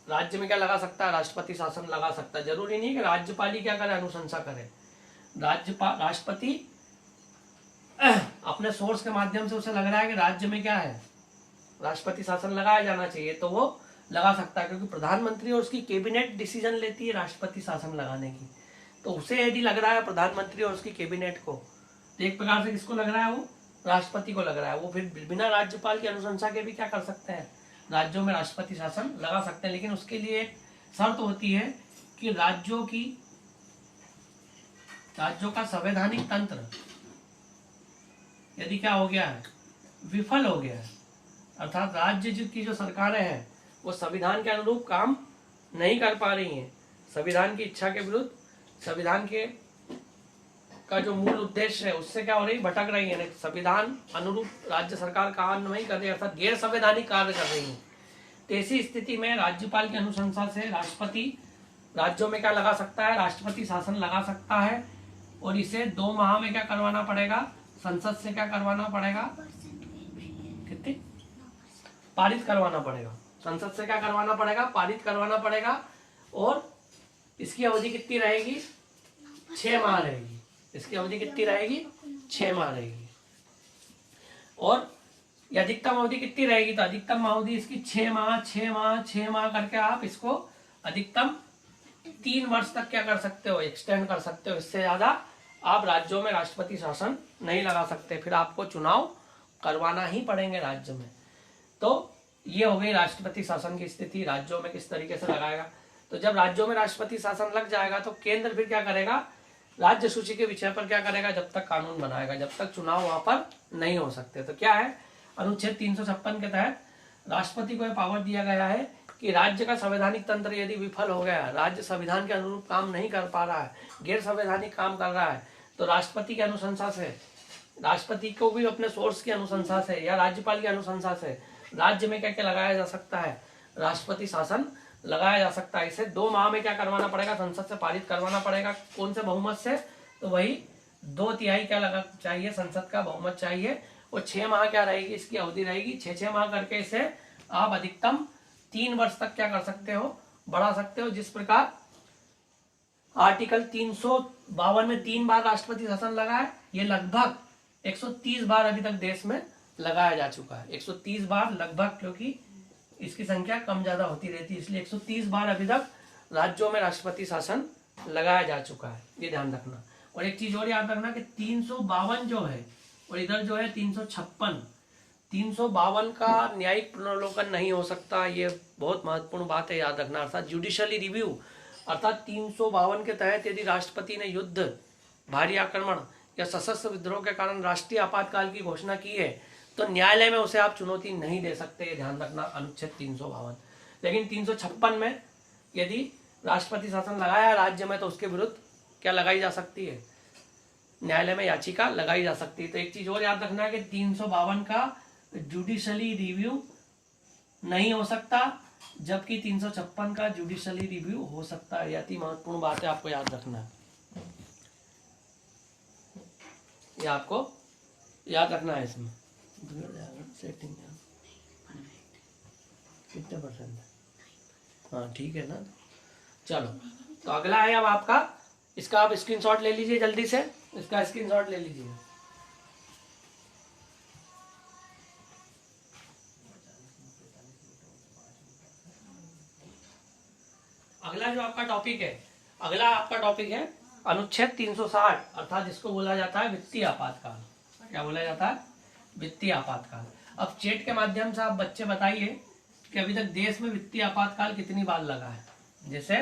राज्य में क्या लगा सकता है, राष्ट्रपति शासन लगा सकता है। जरूरी नहीं कि राज्यपाल ही क्या करे, अनुशंसा करे। राष्ट्रपति अपने सोर्स के माध्यम से उसे लग रहा है कि राज्य में क्या है, राष्ट्रपति शासन लगाया जाना चाहिए, तो वो लगा सकता है, क्योंकि प्रधानमंत्री और उसकी कैबिनेट डिसीजन लेती है राष्ट्रपति शासन लगाने की। तो उसे यदि लग रहा है प्रधानमंत्री और उसकी कैबिनेट को, तो एक प्रकार से किसको लग रहा है, वो राष्ट्रपति को लग रहा है। वो फिर बिना राज्यपाल की अनुशंसा के भी क्या कर सकते हैं, राज्यों में राष्ट्रपति शासन लगा सकते हैं। लेकिन उसके लिए एक शर्त होती है कि राज्यों का संवैधानिक तंत्र यदि क्या हो गया है, विफल हो गया है, अर्थात राज्य की जो सरकारें हैं वो संविधान के अनुरूप काम नहीं कर पा रही हैं, संविधान की इच्छा के विरुद्ध, संविधान का जो मूल उद्देश्य है उससे क्या हो रही, भटक रही है, संविधान अनुरूप राज्य सरकार कार्य नहीं कर रही है, अर्थात गैर संवैधानिक कार्य कर रही है। तो ऐसी स्थिति में राज्यपाल की अनुशंसा से राष्ट्रपति राज्यों में क्या लगा सकता है, राष्ट्रपति शासन लगा सकता है। और इसे 2 माह में क्या करवाना पड़ेगा, संसद से क्या करवाना पड़ेगा, कितनी पारित करवाना पड़ेगा, संसद से क्या करवाना पड़ेगा, पारित करवाना पड़ेगा। और इसकी अवधि कितनी रहेगी, 6 माह रहेगी। इसकी अवधि कितनी रहेगी, 6 माह रहेगी। और ये अधिकतम अवधि कितनी रहेगी, तो अधिकतम अवधि इसकी 6 माह करके आप इसको अधिकतम 3 वर्ष तक क्या कर सकते हो, एक्सटेंड कर सकते हो। इससे ज्यादा आप राज्यों में राष्ट्रपति शासन नहीं लगा सकते, फिर आपको चुनाव करवाना ही पड़ेंगे राज्य में। तो ये हो गई राष्ट्रपति शासन की स्थिति, राज्यों में किस तरीके से लगाएगा। तो जब राज्यों में राष्ट्रपति शासन लग जाएगा तो केंद्र फिर क्या करेगा, राज्य सूची के विषय पर क्या करेगा, जब तक कानून बनाएगा, जब तक चुनाव वहां पर नहीं हो सकते। तो क्या है, अनुच्छेद 356 के तहत राष्ट्रपति को यह पावर दिया गया है कि राज्य का संवैधानिक तंत्र यदि विफल हो गया, राज्य संविधान के अनुरूप काम नहीं कर पा रहा है, गैर संवैधानिक काम कर रहा है, तो राष्ट्रपति की अनुशंसा से, राष्ट्रपति को भी अपने सोर्स की अनुशंसा से या राज्यपाल की अनुशंसा से राज्य में क्या क्या लगाया जा सकता है, राष्ट्रपति शासन लगाया जा सकता है। इसे 2 माह में क्या करवाना पड़ेगा, संसद से पारित करवाना पड़ेगा। कौन से बहुमत से, तो वही 2/3 क्या लगा चाहिए, संसद का बहुमत चाहिए। और 6 माह क्या रहेगी, इसकी अवधि रहेगी 6 माह करके इसे आप अधिकतम 3 वर्ष तक क्या कर सकते हो, बढ़ा सकते हो। जिस प्रकार आर्टिकल 352 में 3 बार राष्ट्रपति शासन लगा है, ये लगभग 130 बार अभी तक देश में लगाया जा चुका है। 130 बार लगभग, क्योंकि इसकी संख्या कम ज्यादा होती रहती है, इसलिए 130 बार अभी तक राज्यों में राष्ट्रपति शासन लगाया जा चुका है, ये ध्यान रखना। और एक चीज और याद रखना कि 352 जो है और इधर जो है 356, 352 का न्यायिक पुनर्लोकन नहीं हो सकता, ये बहुत महत्वपूर्ण बात है, याद रखना। अर्थात जुडिशली रिव्यू, अर्थात 352 के तहत यदि राष्ट्रपति ने युद्ध, भारी आक्रमण या सशस्त्र विद्रोह के कारण राष्ट्रीय आपातकाल की घोषणा की है, तो न्यायालय में उसे आप चुनौती नहीं दे सकते, ये ध्यान रखना, अनुच्छेद 352। लेकिन 356 में यदि राष्ट्रपति शासन लगाया राज्य में, तो उसके विरुद्ध क्या लगाई जा सकती है, न्यायालय में याचिका लगाई जा सकती है। तो एक चीज और याद रखना है कि 352 का जुडिशली रिव्यू नहीं हो सकता, जबकि 356 का जुडिशली रिव्यू हो सकता है। अति महत्वपूर्ण बात है, आपको याद रखना है, ये आपको याद रखना है। इसमें सेटिंग कितने %? हाँ ठीक है ना। चलो, तो अगला है अब आपका, इसका आप स्क्रीनशॉट ले लीजिए, जल्दी से इसका स्क्रीनशॉट ले लीजिए। अगला जो आपका टॉपिक है, अगला आपका टॉपिक है अनुच्छेद 360, अर्थात जिसको बोला जाता है वित्तीय आपातकाल। क्या बोला जाता है, वित्तीय आपातकाल। अब चैट के माध्यम से आप बच्चे बताइए कि अभी तक देश में वित्तीय आपातकाल कितनी बार लगा है। जैसे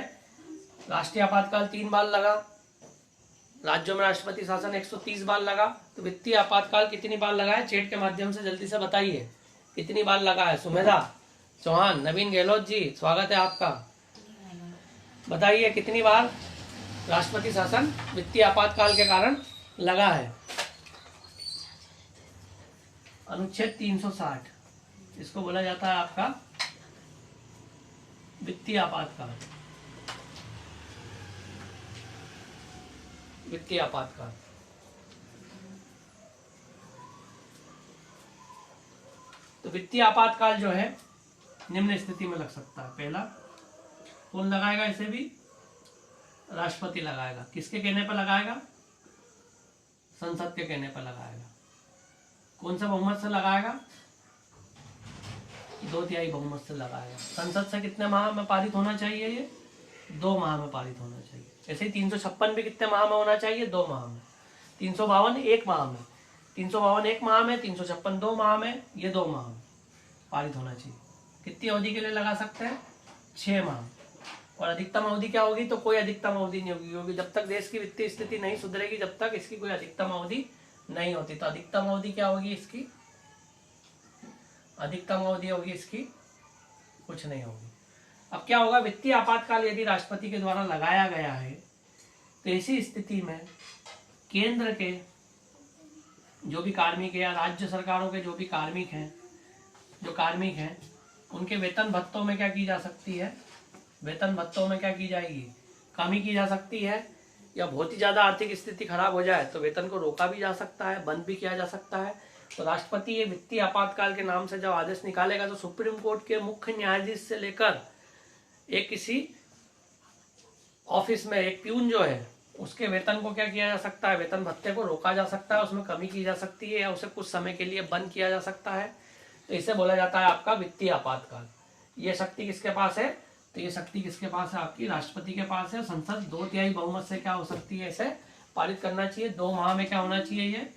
राष्ट्रीय आपातकाल 3 बार लगा, राज्यों में राष्ट्रपति शासन 130 बार लगा, तो वित्तीय आपातकाल कितनी बार लगा है, चैट के माध्यम से जल्दी से बताइए कितनी बार लगा है। सुमेधा चौहान, नवीन गहलोत जी, स्वागत है आपका, बताइए कितनी बार राष्ट्रपति शासन वित्तीय आपातकाल के कारण लगा है। अनुच्छेद 360, इसको बोला जाता है आपका वित्तीय आपातकाल। वित्तीय आपातकाल। तो वित्तीय आपातकाल जो है निम्न स्थिति में लग सकता है। पहला, कौन लगाएगा इसे भी? राष्ट्रपति लगाएगा। किसके कहने पर लगाएगा? संसद के कहने पर लगाएगा। कौन सा बहुमत से लगाएगा? 2/3 बहुमत से लगाएगा। संसद से कितने माह में पारित होना चाहिए? ये 2 माह में पारित होना चाहिए। ऐसे ही 356 भी कितने माह में होना चाहिए? 2 माह में। 352 1 माह में, 352 1 माह में, 356 2 माह में, ये 2 माह में पारित होना चाहिए। कितनी अवधि के लिए लगा सकते हैं? 6 माह। और अधिकतम अवधि क्या होगी? तो कोई अधिकतम अवधि नहीं होगी, क्योंकि जब तक देश की वित्तीय स्थिति नहीं सुधरेगी जब तक इसकी कोई अधिकतम अवधि नहीं होती। तो अधिकतम अवधि क्या होगी इसकी? अधिकतम अवधि होगी इसकी कुछ नहीं होगी। अब क्या होगा? वित्तीय आपातकाल यदि राष्ट्रपति के द्वारा लगाया गया है तो ऐसी स्थिति में केंद्र के जो भी कार्मिक है या राज्य सरकारों के जो भी कार्मिक हैं उनके वेतन भत्तों में क्या की जा सकती है? वेतन भत्तों में क्या की जाएगी? कमी की जा सकती है, या बहुत ही ज्यादा आर्थिक स्थिति खराब हो जाए तो वेतन को रोका भी जा सकता है, बंद भी किया जा सकता है। तो राष्ट्रपति ये वित्तीय आपातकाल के नाम से जब आदेश निकालेगा तो सुप्रीम कोर्ट के मुख्य न्यायाधीश से लेकर एक किसी ऑफिस में एक प्यून जो है उसके वेतन को क्या किया जा सकता है? वेतन भत्ते को रोका जा सकता है, उसमें कमी की जा सकती है, या उसे कुछ समय के लिए बंद किया जा सकता है। तो इसे बोला जाता है आपका वित्तीय आपातकाल। ये शक्ति किसके पास है? तो ये शक्ति किसके पास है? आपकी राष्ट्रपति के पास है। संसद 2/3 बहुमत से क्या हो सकती है? इसे पारित करना चाहिए। 2 माह में क्या होना चाहिए? ये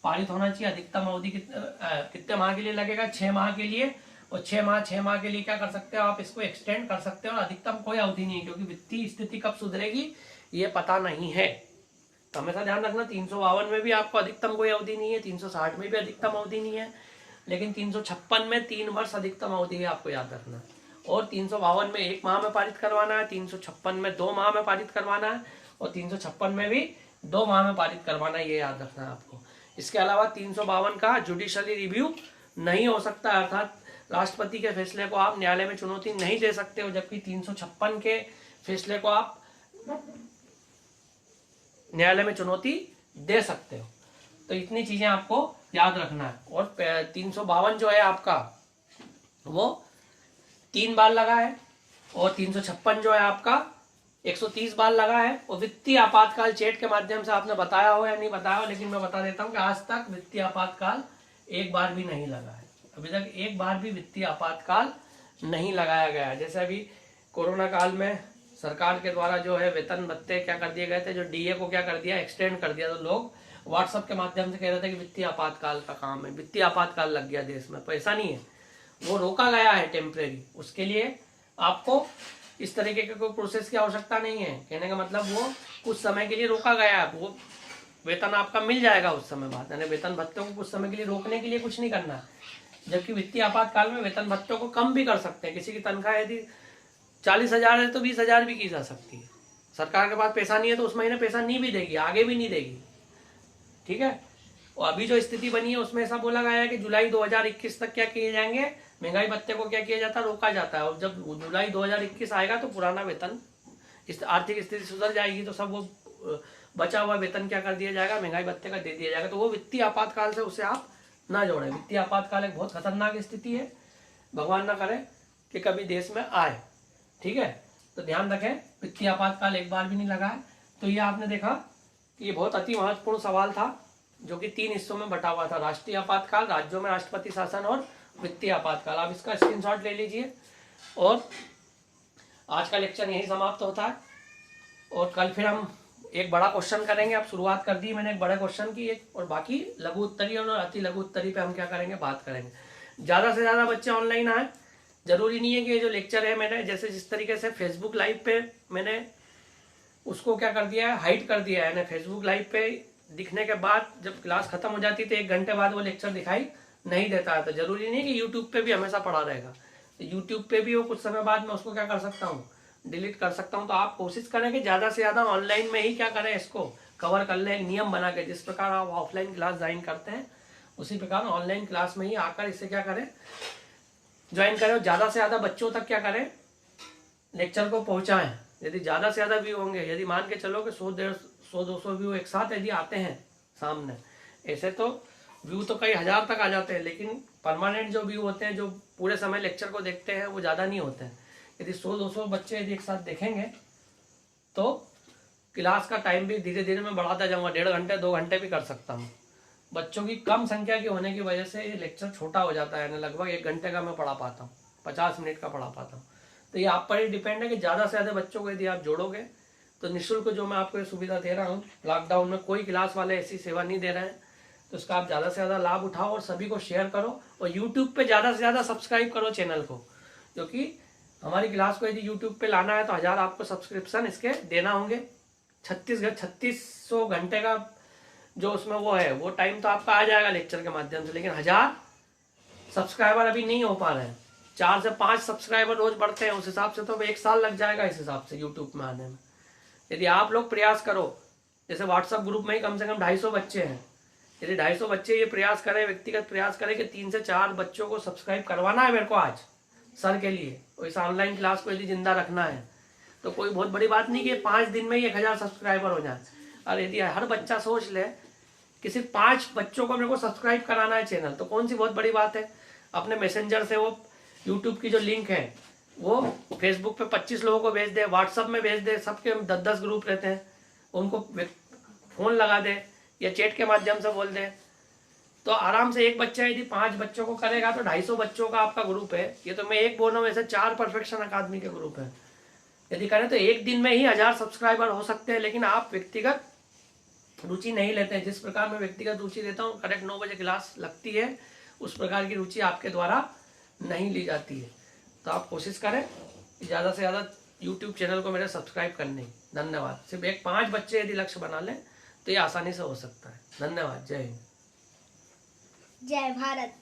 पारित होना चाहिए। अधिकतम अवधि कितने माह के लिए लगेगा? 6 माह के लिए। और 6 माह के लिए क्या कर सकते हो आप? इसको एक्सटेंड कर सकते हो। और अधिकतम कोई अवधि नहीं है, क्योंकि वित्तीय स्थिति कब सुधरेगी ये पता नहीं है। तो हमेशा ध्यान रखना, 352 में भी आपको अधिकतम कोई अवधि नहीं है, 360 में भी अधिकतम अवधि नहीं है, लेकिन 356 में 3 वर्ष अधिकतम अवधि है, आपको याद रखना। और 352 में 1 माह में पारित करवाना है, 356 में 2 माह में पारित करवाना है, और 356 में भी 2 माह में पारित करवाना है, ये याद रखना है आपको। इसके अलावा 352 का जुडिशली रिव्यू नहीं हो सकता, अर्थात राष्ट्रपति के फैसले को आप न्यायालय में चुनौती नहीं दे सकते हो, जबकि 356 के फैसले को आप न्यायालय में चुनौती दे सकते हो। तो इतनी चीजें आपको याद रखना है। और 352 जो है आपका वो 3 बार लगा है, और 356 जो है आपका 130 बार लगा है। और वित्तीय आपातकाल चैट के माध्यम से आपने बताया हो या नहीं बताया हो, लेकिन मैं बता देता हूं कि आज तक वित्तीय आपातकाल 1 बार भी नहीं लगा है। अभी तक 1 बार भी वित्तीय आपातकाल नहीं लगाया गया है। जैसे अभी कोरोना काल में सरकार के द्वारा जो है वेतन भत्ते क्या कर दिए गए थे, जो डीए को क्या कर दिया, एक्सटेंड कर दिया। तो लोग व्हाट्सएप के माध्यम से कह रहे थे कि वित्तीय आपातकाल का काम है, वित्तीय आपातकाल लग गया देश में। तो ऐसा नहीं है, वो रोका गया है टेम्परेरी। उसके लिए आपको इस तरीके के कोई प्रोसेस की आवश्यकता नहीं है। कहने का मतलब वो कुछ समय के लिए रोका गया है, वो वेतन आपका मिल जाएगा उस समय बाद। यानी वेतन भत्तों को कुछ समय के लिए रोकने के लिए कुछ नहीं करना है। जबकि वित्तीय आपातकाल में वेतन भत्तों को कम भी कर सकते हैं। किसी की तनख्वाह यदि 40,000 है तो 20,000 भी की जा सकती है। सरकार के पास पैसा नहीं है तो उस महीने पैसा नहीं भी देगी, आगे भी नहीं देगी, ठीक है। और अभी जो स्थिति बनी है उसमें ऐसा बोला गया है कि जुलाई 2021 तक क्या किए जाएंगे, महंगाई भत्ते को क्या किया जाता है, रोका जाता है। और जब जुलाई 2021 आएगा तो पुराना वेतन, इस आर्थिक स्थिति सुधर जाएगी तो सब वो बचा हुआ वेतन क्या कर दिया जाएगा, महंगाई भत्ते का दे दिया जाएगा। तो वो वित्तीय आपातकाल से उसे आप ना जोड़ें। वित्तीय आपातकाल एक बहुत खतरनाक स्थिति है, भगवान ना करे कि कभी देश में आए, ठीक है। तो ध्यान रखें, वित्तीय आपातकाल 1 बार भी नहीं लगा है। तो ये आपने देखा कि ये बहुत अति महत्वपूर्ण सवाल था, जो कि 3 हिस्सों में बटा हुआ था: राष्ट्रीय आपातकाल, राज्यों में राष्ट्रपति शासन, और वित्तीय आपातकाल। आप इसका स्क्रीनशॉट ले लीजिए। और आज का लेक्चर यही समाप्त होता है, और कल फिर हम एक बड़ा क्वेश्चन करेंगे। अब शुरुआत कर दी मैंने एक बड़े क्वेश्चन की, एक और बाकी लघु उत्तरी और अति लघु उत्तरी पे हम क्या करेंगे, बात करेंगे। ज्यादा से ज्यादा बच्चे ऑनलाइन आए। जरूरी नहीं है कि ये जो लेक्चर है मैंने जैसे जिस तरीके से फेसबुक लाइव पे मैंने उसको क्या कर दिया है, हाइड कर दिया है। फेसबुक लाइव पे दिखने के बाद जब क्लास खत्म हो जाती है 1 घंटे बाद वो लेक्चर दिखाई नहीं देता है। तो जरूरी नहीं है कि यूट्यूब पे भी हमेशा पड़ा रहेगा। तो यूट्यूब पे भी वो कुछ समय बाद मैं उसको क्या कर सकता हूँ, डिलीट कर सकता हूँ। तो आप कोशिश करें कि ज्यादा से ज्यादा ऑनलाइन में ही क्या करें, इसको कवर कर लें। एक नियम बना के, जिस प्रकार आप ऑफलाइन क्लास ज्वाइन करते हैं उसी प्रकार ऑनलाइन क्लास में ही आकर इसे क्या करें, ज्वाइन करें। ज्यादा से ज्यादा बच्चों तक क्या करें, लेक्चर को पहुंचाएं। यदि ज्यादा से ज्यादा व्यू होंगे, यदि मान के चलो कि 100-200 व्यू एक साथ यदि आते हैं सामने, ऐसे तो व्यू तो कई हजार तक आ जाते हैं, लेकिन परमानेंट जो व्यू होते हैं, जो पूरे समय लेक्चर को देखते हैं, वो ज़्यादा नहीं होते हैं। यदि 100-200 बच्चे यदि एक साथ देखेंगे तो क्लास का टाइम भी धीरे धीरे मैं बढ़ाता जाऊंगा, 1.5 घंटे 2 घंटे भी कर सकता हूँ। बच्चों की कम संख्या की होने की वजह से ये लेक्चर छोटा हो जाता है, लगभग 1 घंटे का मैं पढ़ा पाता हूँ, 50 मिनट का पढ़ा पाता हूँ। तो ये आप पर ही डिपेंड है कि ज़्यादा से ज़्यादा बच्चों को यदि आप जोड़ोगे तो निःशुल्क जो मैं आपको ये सुविधा दे रहा हूँ, लॉकडाउन में कोई क्लास वाले ऐसी सेवा नहीं दे रहे हैं, तो इसका आप ज़्यादा से ज़्यादा लाभ उठाओ और सभी को शेयर करो। और यूट्यूब पे ज़्यादा से ज़्यादा सब्सक्राइब करो चैनल को, क्योंकि हमारी क्लास को यदि यूट्यूब पे लाना है तो 1000 आपको सब्सक्रिप्शन इसके देना होंगे। 3600 घंटे का जो उसमें वो है, वो टाइम तो आपका आ जाएगा लेक्चर के माध्यम से, लेकिन 1000 सब्सक्राइबर अभी नहीं हो पा रहे हैं। 4 से 5 सब्सक्राइबर रोज बढ़ते हैं, उस हिसाब से तो 1 साल लग जाएगा इस हिसाब से यूट्यूब में आने में। यदि आप लोग प्रयास करो, जैसे व्हाट्सएप ग्रुप में ही कम से कम 250 बच्चे हैं, यदि 250 बच्चे ये प्रयास करें, व्यक्तिगत प्रयास करें कि 3 से 4 बच्चों को सब्सक्राइब करवाना है मेरे को आज सर के लिए, और इस ऑनलाइन क्लास को यदि जिंदा रखना है, तो कोई बहुत बड़ी बात नहीं कि 5 दिन में ही 1000 सब्सक्राइबर हो जाए। और यदि हर बच्चा सोच ले कि सिर्फ 5 बच्चों को मेरे को सब्सक्राइब कराना है चैनल, तो कौन सी बहुत बड़ी बात है। अपने मैसेंजर से वो यूट्यूब की जो लिंक है वो फेसबुक पे 25 लोगों को भेज दे, व्हाट्सअप में भेज दे, सबके 10-10 ग्रुप रहते हैं, उनको फोन लगा दे या चैट के माध्यम से बोल दे, तो आराम से एक बच्चा यदि 5 बच्चों को करेगा तो 250 बच्चों का आपका ग्रुप है। ये तो मैं एक बोल रहा हूँ, ऐसे 4 परफेक्शन अकादमी के ग्रुप है। यदि करें तो एक दिन में ही 1000 सब्सक्राइबर हो सकते हैं, लेकिन आप व्यक्तिगत रुचि नहीं लेते हैं। जिस प्रकार मैं व्यक्तिगत रुचि देता हूँ, करेक्ट 9 बजे क्लास लगती है, उस प्रकार की रुचि आपके द्वारा नहीं ली जाती है। तो आप कोशिश करें ज़्यादा से ज़्यादा यूट्यूब चैनल को मेरे सब्सक्राइब करने की। धन्यवाद। सिर्फ 5 बच्चे यदि लक्ष्य बना लें तो ये आसानी से हो सकता है। धन्यवाद। जय हिंद। जय भारत।